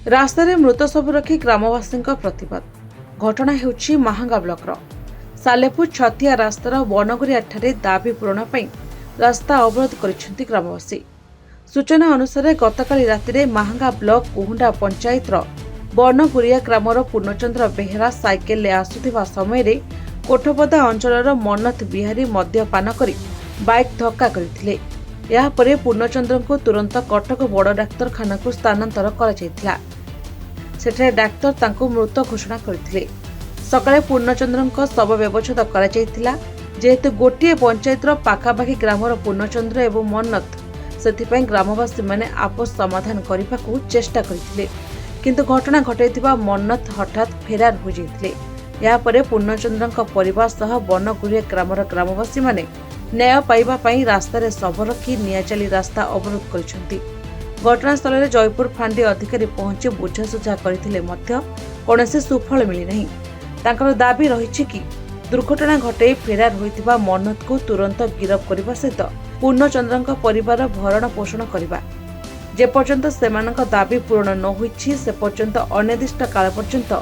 रास्तार मृत शव रखी ग्रामवासी प्रतिबाद। घटना हेउछि महांगा ब्लॉकर सालेपुर छतिया रास्तार बनगुरिया ठारे दाबी पूरण पर रास्ता अवरोध करिसेंति ग्रामवासी। सूचना अनुसार गतकाली राति महांगा ब्लॉक कुहुंडा पंचायतर बनगुरिया ग्रामर पूर्णचंद्र बेहेरा साइकेल आसुथिबा समय कोठपदा अंचलर मनोथ बिहारी मद्यपान करी बाइक धक्का करथिले। या परे पूर्णचंद्र को तुरंत कटक बड़ डाक्तरखाना को स्थानांतर करा। सेठे डाक्तर तांको मृत घोषणा करथिले। सकाळे पूर्णचंद्र शव व्यवच्छेद करा जेहेतु गोटे पंचायतर पाखापाखि ग्रामर पूर्णचंद्र एवं मनोथ सेथिपई ग्रामवासी माने आपस समाधान करने चेष्टा करथिले, किंतु घटना घटाइथिबा मनोथ हठात फेरार हो जाइथिले। या परे पूर्णचंद्र परिवार सह बनगुरिया ग्रामर ग्रामवासी माने न्याय पाइबा पई रास्तार शव रखी नियाचाली रास्ता अवरोध करिसेंति। घटनास्थल में जयपुर फांडी अधिकारी पहुंची बुझासुझा करथिले मध्य कौनसी सुफल मिली नहीं। तांकर दाबी रही कि दुर्घटना घटाई फेरार होइतिबा मनोथ को तुरंत गिरफ करने सहित पूर्णचंद्र परिवार भरण पोषण करने। जे पर्यंत सेमानक दाबी पूरण न होइछि से पर्यंत अनिर्दिष्ट काल पर्यंत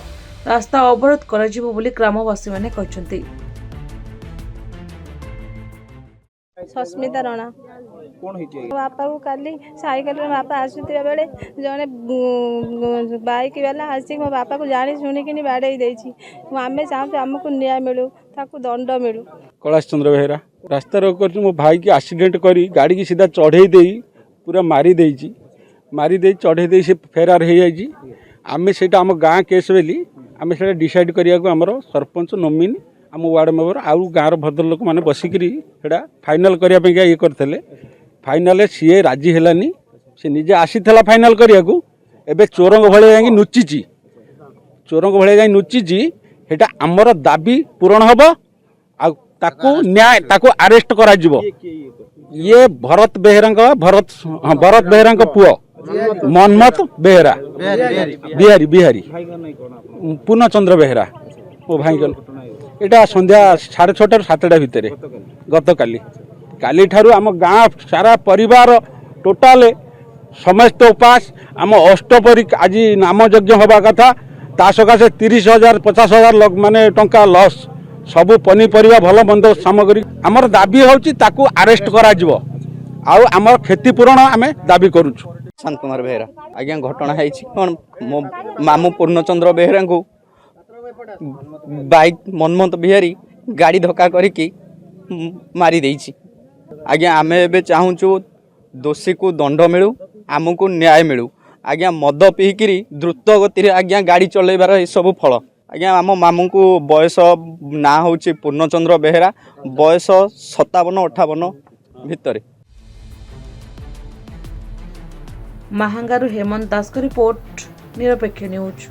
रास्ता अवरोध कराजिबो बोली ग्रामवासी माने कहछन्ति। सस्मिता राणा बापा को काली साइकेल में बापा आसुथिबा बेले जने बाइक वाला आसी मो बापा को जानी सुनी कि बाड़े देछि। आमे चाहू हमको न्याय मिलू, ताकू दंड मिलू। कैलाश चंद्र बेहेरा रास्ता रोक कर मो भाई की एक्सीडेंट करी गाड़ी की सीधा चढ़े दे पूरा मारी देछि, मारी दे चढ़े दे से फेरार हो जाइछि। आमे सेटा हम गाँ केस बेली आमे सेटा डिसाइड करिया को हमरो सरपंच नोमिनी आम वार्ड मेंबर आउ गाँव भद्र लोक मैंने बसिकी फाइनाल करने ये करते। फाइनाल सी राजी हेलानी, सी निजे आसी फाइनाल करने को एबे चोरंग भाई जाकि नुचिची, चोरंग भाई जाकि नुचिची। हेटा आमर दाबी पूरण हम ताकू न्याय ताकू अरेस्ट करा जिवो। ये भरत बेहेरा भरत बेहेरा पुओ मनमथ बेहेरा बिहारी बिहारी पूर्णचंद्र बेहेरा मो भाई एटा संध्या 6:30 7टा भितर गत काली ठारू आम गाँ सारा परिवार टोटाल समस्त उपास आम अष्टपरी आज नाम यज्ञ हवा कथा ता सकाशे 30,000 50,000 माने टंका लॉस सबू पनीपरिया भल मंद सामग्री आमर दाबी होची ताकू अरेस्ट करा जिवो। आउ आमर क्षतिपूरण आमे दाबी करूछु। शांत कुमार बेहेरा आज्ञा घटना है कौन मो मामू पूर्णचंद्र बेहेरा को बाइक मनमोहन बिहारी गाड़ी धक्का करके मारी देछि। आज्ञा आमे एबे चाहूचु दोषी को दंड मिलू, आमको न्याय मिलू। आज्ञा मद पीकरी द्रुत गति आज्ञा गाड़ी चलैबार ए सब फल। आज्ञा आम मामू को बयस ना होछि पूर्णचंद्र बेहेरा, बयस 57-58 भितर। महांगारू हेमंत दास का रिपोर्ट, निरपेक्ष न्यूज।